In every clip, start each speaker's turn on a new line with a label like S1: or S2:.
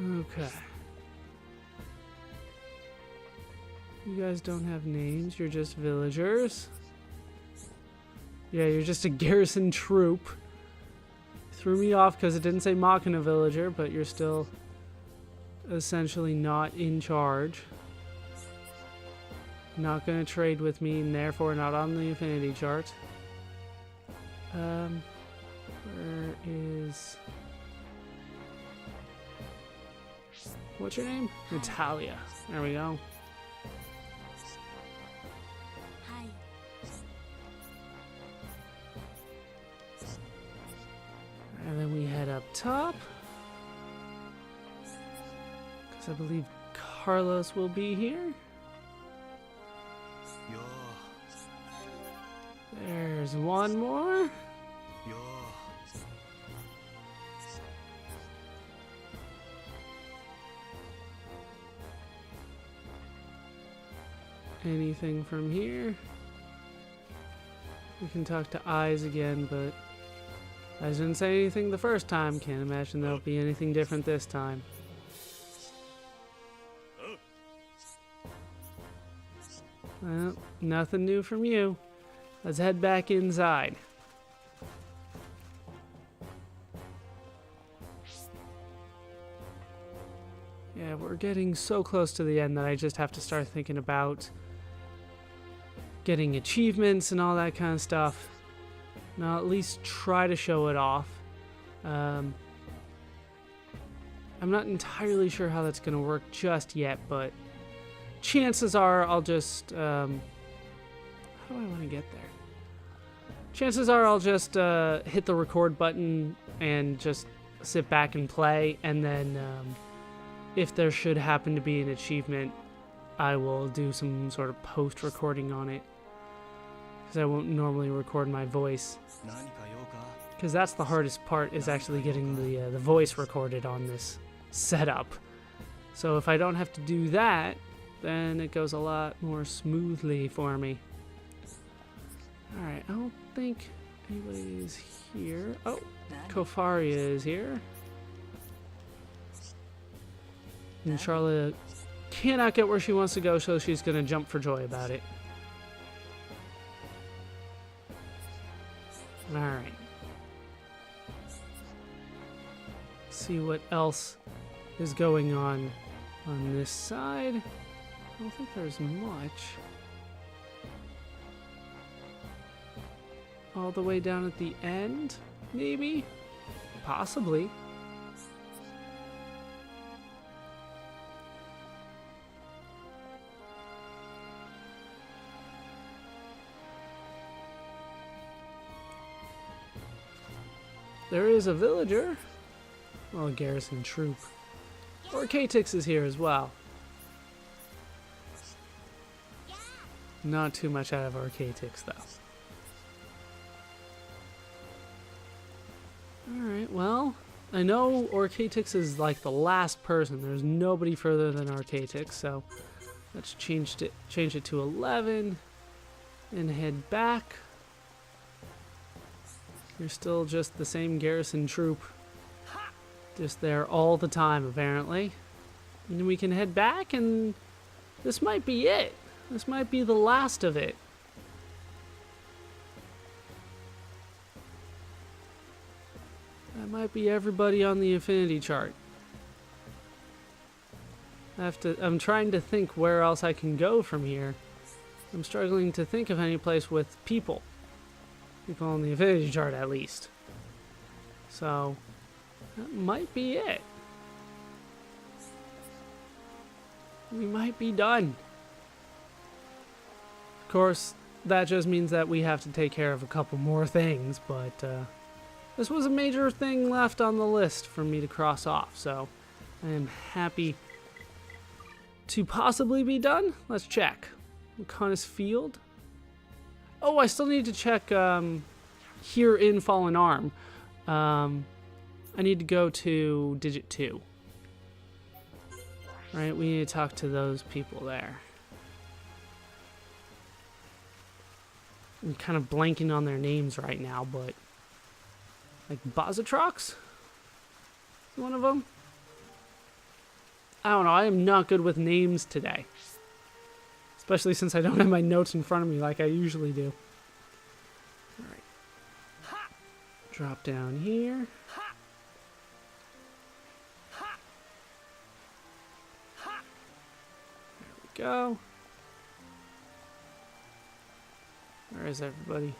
S1: Okay. You guys don't have names, you're just villagers. Yeah, you're just a garrison troop. Threw me off because it didn't say Machina villager, but you're still essentially not in charge. Not going to trade with me, and therefore not on the affinity chart. Where is... What's your name? Natalia. There we go. And then we head up top. Because I believe Carlos will be here. There's one more. Anything from here? We can talk to Eyes again, but Eyes didn't say anything the first time. Can't imagine there'll be anything different this time. Well, nothing new from you. Let's head back inside. Yeah, we're getting so close to the end that I just have to start thinking about getting achievements and all that kind of stuff. And I'll at least try to show it off. I'm not entirely sure how that's going to work just yet, but chances are I'll just... how do I want to get there? Chances are I'll just hit the record button and just sit back and play, and then if there should happen to be an achievement, I will do some sort of post-recording on it. Because I won't normally record my voice. Because that's the hardest part, is actually getting the voice recorded on this setup. So if I don't have to do that, then it goes a lot more smoothly for me. Alright, I don't think anybody is here. Oh, Kofaria is here. And Charlotte cannot get where she wants to go, so she's going to jump for joy about it. Alright. See what else is going on this side. I don't think there's much. All the way down at the end, maybe? Possibly. There is a villager. Well, a garrison troop. Orcatix is here as well. Not too much out of Orcatix, though. Alright, well, I know Orcatix is like the last person. There's nobody further than Orcatix, so let's change it to 11 and head back. You're still just the same garrison troop. Just there all the time, apparently. And we can head back, and this might be it. This might be the last of it. That might be everybody on the affinity chart. I'm trying to think where else I can go from here. I'm struggling to think of any place with people. People on the affinity chart, at least. So, that might be it. We might be done. Of course, that just means that we have to take care of a couple more things, but this was a major thing left on the list for me to cross off, so I am happy to possibly be done. Let's check. Laconis Field. Oh, I still need to check here in Fallen Arm. I need to go to Digit 2. Right, we need to talk to those people there. I'm kind of blanking on their names right now, but... like Bazatrox? One of them? I don't know, I am not good with names today. Especially since I don't have my notes in front of me like I usually do. Alright. Drop down here. There we go. Where is everybody?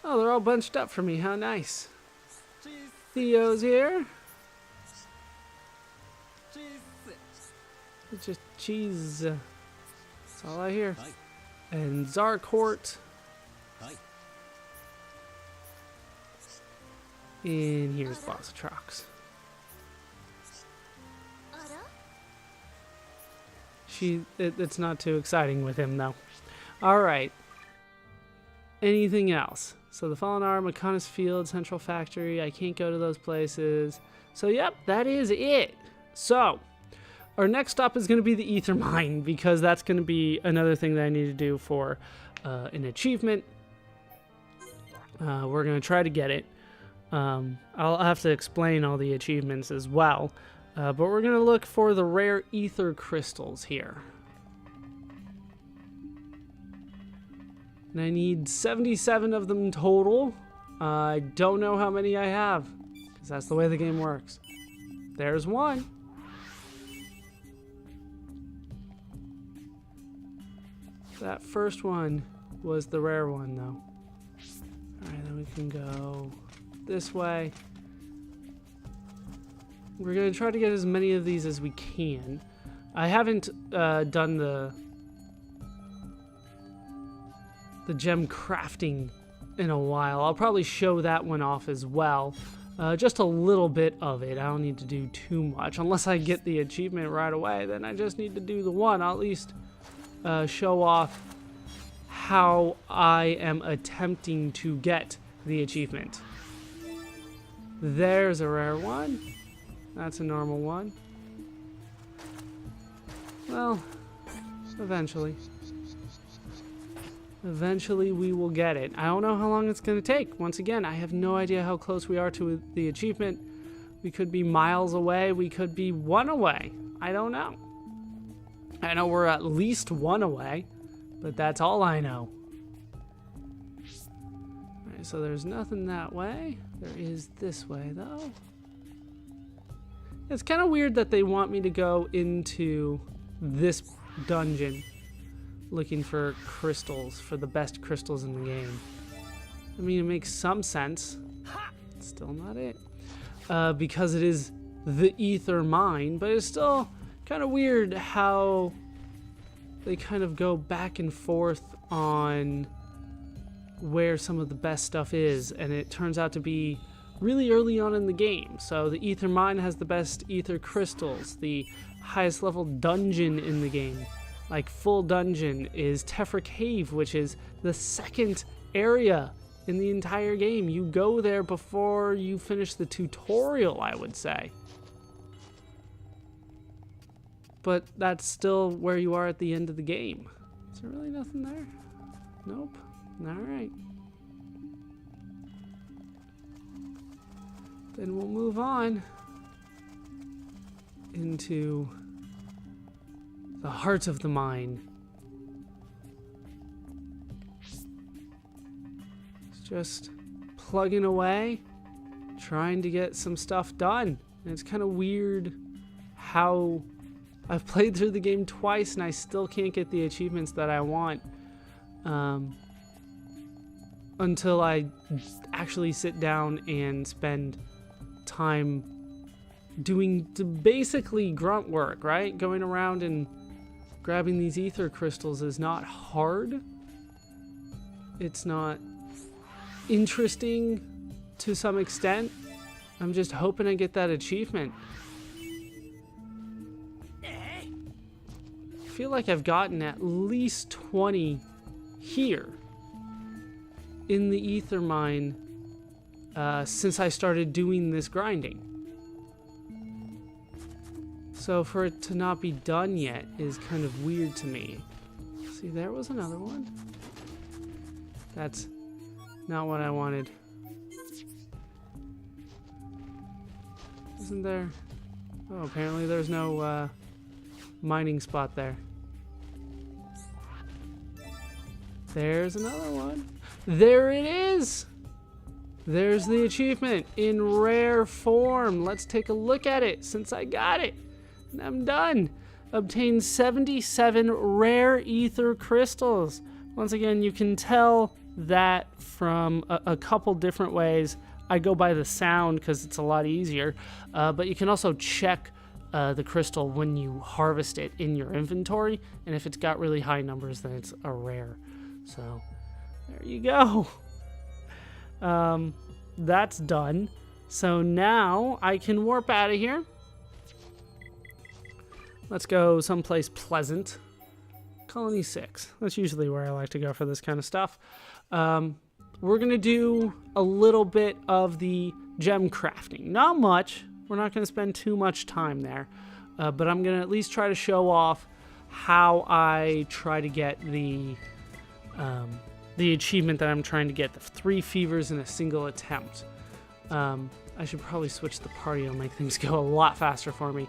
S1: Oh, they're all bunched up for me. How nice. Theo's here. It's just cheese. That's all I hear. And Zarcourt. And here's Boss Trox. It's not too exciting with him though. Alright. Anything else? So the Fallen Hour, McConnus Field, Central Factory. I can't go to those places. So yep, that is it. So our next stop is going to be the Ether Mine, because that's going to be another thing that I need to do for an achievement. We're going to try to get it. I'll have to explain all the achievements as well. But we're going to look for the rare ether crystals here. And I need 77 of them total. I don't know how many I have, because that's the way the game works. There's one. That first one was the rare one, though. Alright, then we can go this way. We're going to try to get as many of these as we can. I haven't done the gem crafting in a while. I'll probably show that one off as well. Just a little bit of it. I don't need to do too much. Unless I get the achievement right away, then I just need to do the one. I'll at least show off how I am attempting to get the achievement. There's a rare one. That's a normal one. Well, eventually. Eventually we will get it. I don't know how long it's going to take. Once again, I have no idea how close we are to the achievement. We could be miles away. We could be one away. I don't know. I know we're at least one away, but that's all I know. Alright, so there's nothing that way. There is this way, though. It's kind of weird that they want me to go into this dungeon looking for crystals, for the best crystals in the game. I mean, it makes some sense. It's still not it. Because it is the Ether Mine, but it's still kind of weird how they kind of go back and forth on where some of the best stuff is, and it turns out to be really early on in the game. So the Ether Mine has the best ether crystals. The highest level dungeon in the game, like full dungeon, is Tefra Cave, which is the second area in the entire game. You go there before you finish the tutorial, I would say. But that's still where you are at the end of the game. Is there really nothing there? Nope. Alright. Then we'll move on into the heart of the mine. It's just plugging away, trying to get some stuff done. And it's kind of weird how I've played through the game twice and I still can't get the achievements that I want until I actually sit down and spend time doing basically grunt work, right? Going around and grabbing these ether crystals is not hard. It's not interesting to some extent. I'm just hoping I get that achievement. I feel like I've gotten at least 20 here in the ether mine since I started doing this grinding. So for it to not be done yet is kind of weird to me. See, there was another one. That's not what I wanted. Isn't there Oh, apparently there's no mining spot there. There's another one. There it is! There's the achievement in rare form. Let's take a look at it since I got it. And I'm done. Obtain 77 rare ether crystals. Once again, you can tell that from a couple different ways. I go by the sound because it's a lot easier. But you can also check the crystal when you harvest it in your inventory. And if it's got really high numbers, then it's a rare. So there you go. That's done. So now I can warp out of here. Let's go someplace pleasant. Colony 6. That's usually where I like to go for this kind of stuff. We're going to do a little bit of the gem crafting. Not much. We're not going to spend too much time there. But I'm going to at least try to show off how I try to get the achievement that I'm trying to get, the 3 fevers in a single attempt. I should probably switch the party. It'll make things go a lot faster for me.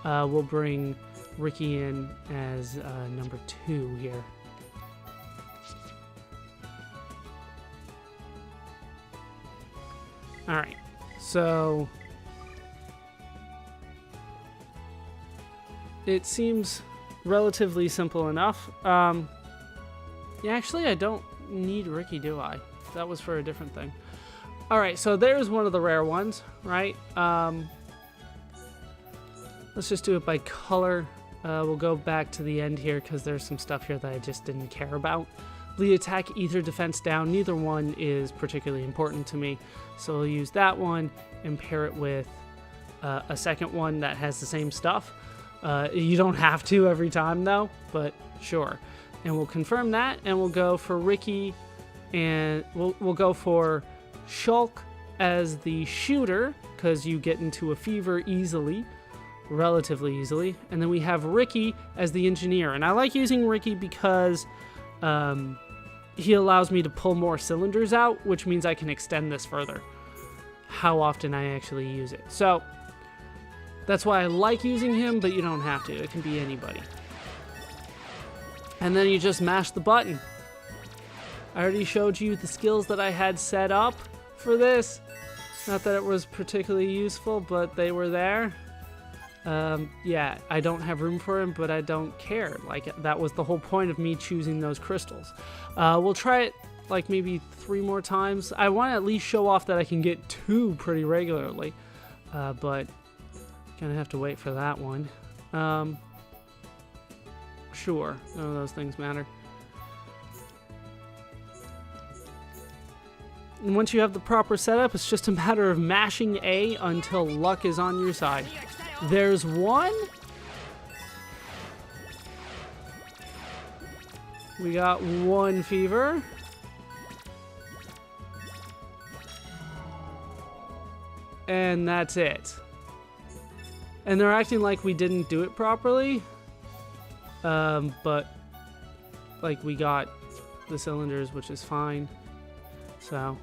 S1: We'll bring Ricky in as number 2 here. Alright, so it seems relatively simple enough. Yeah, actually, I don't need Ricky, do I? That was for a different thing. Alright, so there's one of the rare ones, right? Let's just do it by color. We'll go back to the end here because there's some stuff here that I just didn't care about. Bleed attack, ether defense down. Neither one is particularly important to me. So we'll use that one and pair it with a second one that has the same stuff. You don't have to every time though, but sure. And we'll confirm that, and we'll go for Ricky, and we'll go for Shulk as the shooter, because you get into a fever easily, relatively easily. And then we have Ricky as the engineer. And I like using Ricky because he allows me to pull more cylinders out, which means I can extend this further, how often I actually use it. So that's why I like using him, but you don't have to. It can be anybody. And then you just mash the button. I already showed you the skills that I had set up for this. Not that it was particularly useful, but they were there. Yeah, I don't have room for him, but I don't care. Like, that was the whole point of me choosing those crystals. We'll try it like maybe 3 more times. I want to at least show off that I can get 2 pretty regularly, but gonna have to wait for that one. Sure, none of those things matter. And once you have the proper setup, it's just a matter of mashing A until luck is on your side. There's one. We got 1 fever. And that's it. And they're acting like we didn't do it properly. But like we got the cylinders, which is fine. So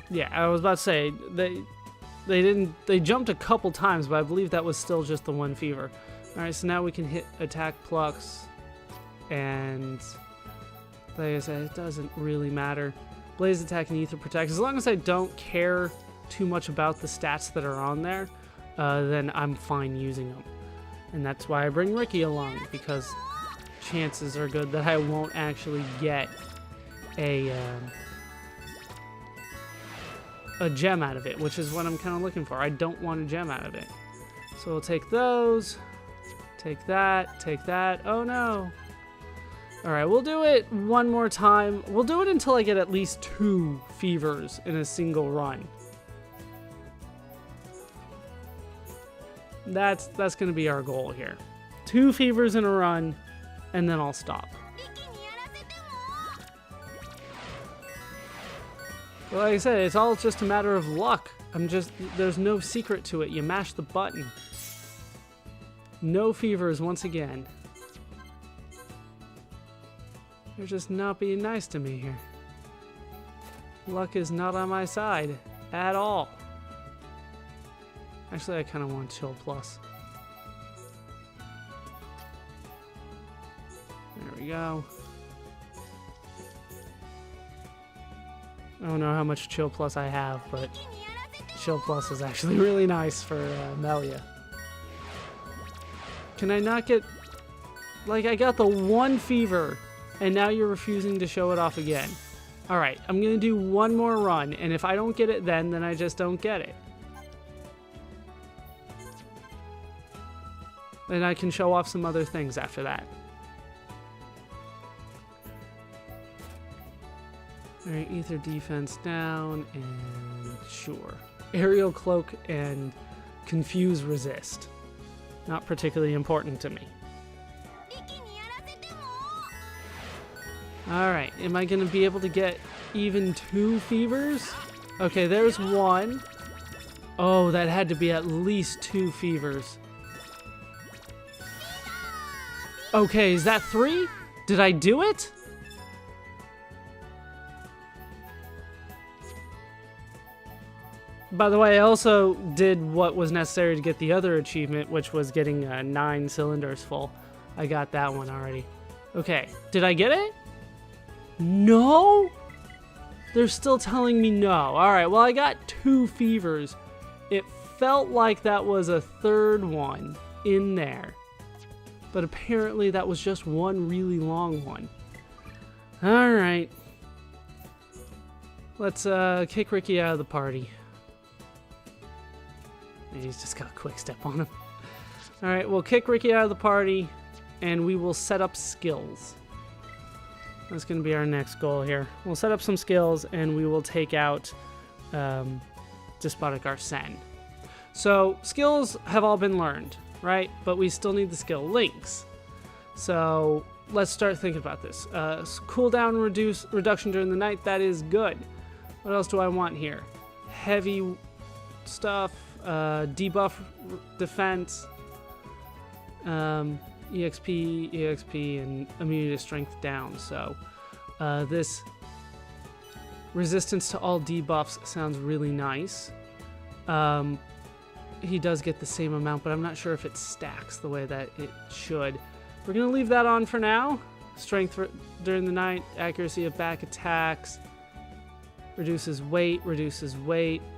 S1: yeah, I was about to say they jumped a couple times, but I believe that was still just the 1 fever. All right, so now we can hit attack Plux, and like I said, it doesn't really matter. Blaze attack and ether protect. As long as I don't care too much about the stats that are on there, then I'm fine using them. And that's why I bring Ricky along, because chances are good that I won't actually get a gem out of it, which is what I'm kind of looking for. I don't want a gem out of it. So we'll take those, take that. Oh no. All right, we'll do it one more time. We'll do it until I get at least 2 fevers in a single run. That's going to be our goal here. 2 fevers in a run, and then I'll stop. But like I said, it's all just a matter of luck. There's no secret to it. You mash the button. No fevers once again. They're just not being nice to me here. Luck is not on my side at all. Actually, I kind of want Chill Plus. There we go. I don't know how much Chill Plus I have, but Chill Plus is actually really nice for Melia. Can I not get... Like, I got the one fever, and now you're refusing to show it off again. Alright, I'm gonna do one more run, and if I don't get it then I just don't get it. Then I can show off some other things after that. Alright, Ether defense down, and sure. Aerial Cloak and Confuse resist. Not particularly important to me. Alright, am I going to be able to get even 2 fevers? Okay, there's 1. Oh, that had to be at least 2 fevers. Okay, is that 3? Did I do it? By the way, I also did what was necessary to get the other achievement, which was getting 9 cylinders full. I got that one already. Okay, did I get it? No? They're still telling me no. Alright, well I got 2 fevers. It felt like that was a 3rd one in there. But apparently that was just one really long one. Alright. Let's kick Ricky out of the party. He's just got a quick step on him. Alright, we'll kick Ricky out of the party, and we will set up skills. That's going to be our next goal here. We'll set up some skills, and we will take out Despotic Arsene. So, skills have all been learned, right? But we still need the skill links. So, let's start thinking about this. Cooldown reduction during the night, that is good. What else do I want here? Heavy stuff. Debuff defense, EXP, and immunity to strength down. So this resistance to all debuffs sounds really nice. He does get the same amount, but I'm not sure if it stacks the way that it should. We're going to leave that on for now. Strength during the night, accuracy of back attacks. Reduces weight,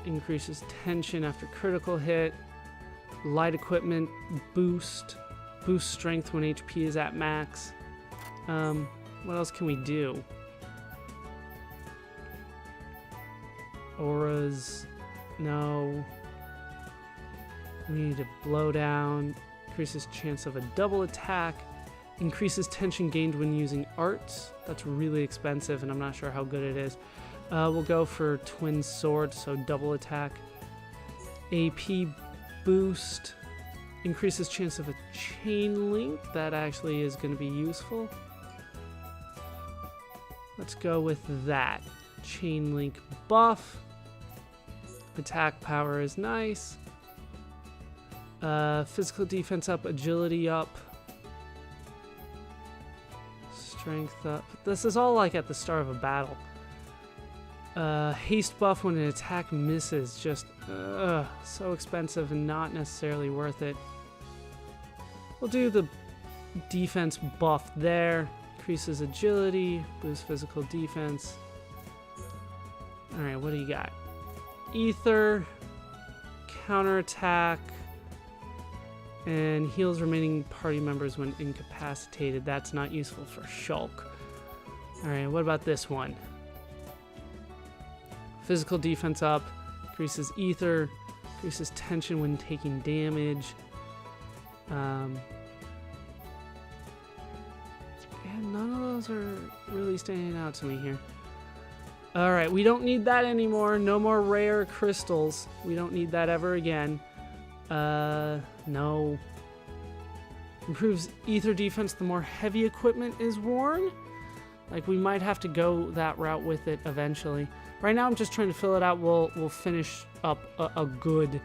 S1: increases tension after critical hit, light equipment, boost strength when HP is at max. What else can we do? Auras, no. We need a blow down, increases chance of a double attack, increases tension gained when using arts. That's really expensive and I'm not sure how good it is. We'll go for Twin Sword, so double attack. AP boost. Increases chance of a chain link. That actually is going to be useful. Let's go with that. Chain link buff. Attack power is nice. Physical defense up, agility up. Strength up. This is all like at the start of a battle. Haste buff when an attack misses, just so expensive and not necessarily worth it. We'll do the defense buff there. Increases agility, boosts physical defense. Alright, what do you got? Ether, counterattack, and heals remaining party members when incapacitated. That's not useful for Shulk. Alright, what about this one? Physical defense up, increases ether, increases tension when taking damage. Yeah, none of those are really standing out to me here. Alright, we don't need that anymore. No more rare crystals. We don't need that ever again. No. Improves ether defense the more heavy equipment is worn. Like, we might have to go that route with it eventually. Right now, I'm just trying to fill it out. We'll finish up a good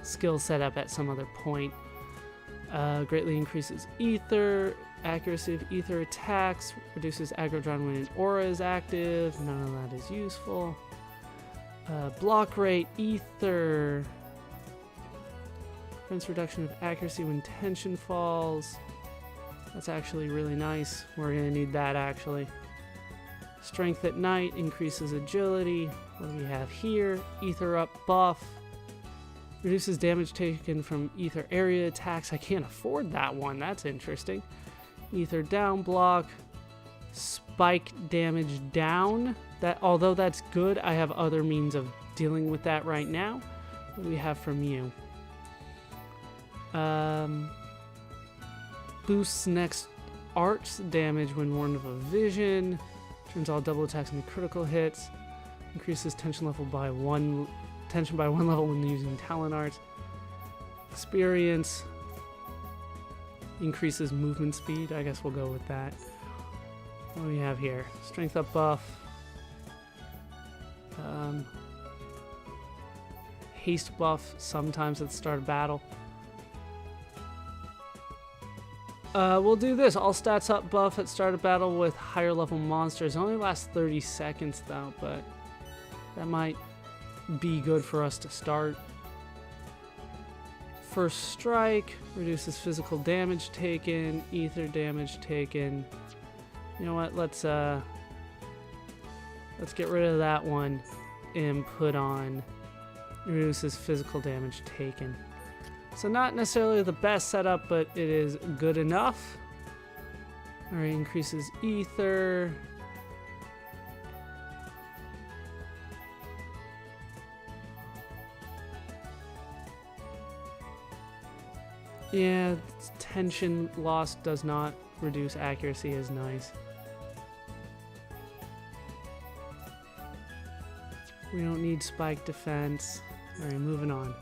S1: skill setup at some other point. Greatly increases ether, accuracy of ether attacks, reduces aggro drawn when an aura is active. None of that is useful. Block rate, ether. Defense reduction of accuracy when tension falls. That's actually really nice. We're going to need that actually. Strength at night increases agility. What do we have here? Ether up buff. Reduces damage taken from ether area attacks. I can't afford that one. That's interesting. Ether down block. Spike damage down. That, although that's good, I have other means of dealing with that right now. What do we have from you? Boosts next arts damage when warned of a vision. Turns all double attacks into critical hits. Increases tension by one level when using talent arts. Experience. Increases movement speed. I guess we'll go with that. What do we have here? Strength up buff. Haste buff sometimes at the start of battle. We'll do this. All stats up buff at start of battle with higher level monsters. It only lasts 30 seconds though, but that might be good for us to start. First strike reduces physical damage taken, ether damage taken. You know what? Let's get rid of that one and put on reduces physical damage taken. So not necessarily the best setup, but it is good enough. Alright, increases ether. Yeah, tension loss does not reduce accuracy is nice. We don't need spike defense. Alright, moving on.